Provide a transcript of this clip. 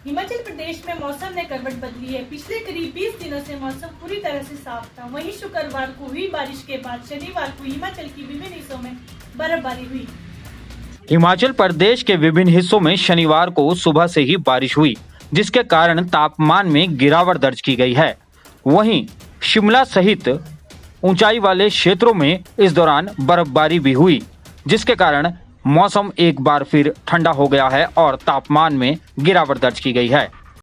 हिमाचल प्रदेश में मौसम ने करवट बदली है। पिछले करीब 20 दिनों से मौसम पूरी तरह से साफ था। वहीं शुक्रवार को हुई बारिश के बाद शनिवार को हिमाचल की विभिन्न हिस्सों में बर्फबारी हुई। हिमाचल प्रदेश के विभिन्न हिस्सों में शनिवार को सुबह से ही बारिश हुई, जिसके कारण तापमान में गिरावट दर्ज की गई है। वहीं शिमला सहित ऊंचाई वाले क्षेत्रों में इस दौरान बर्फबारी भी हुई, जिसके कारण मौसम एक बार फिर ठंडा हो गया है और तापमान में गिरावट दर्ज की गई है।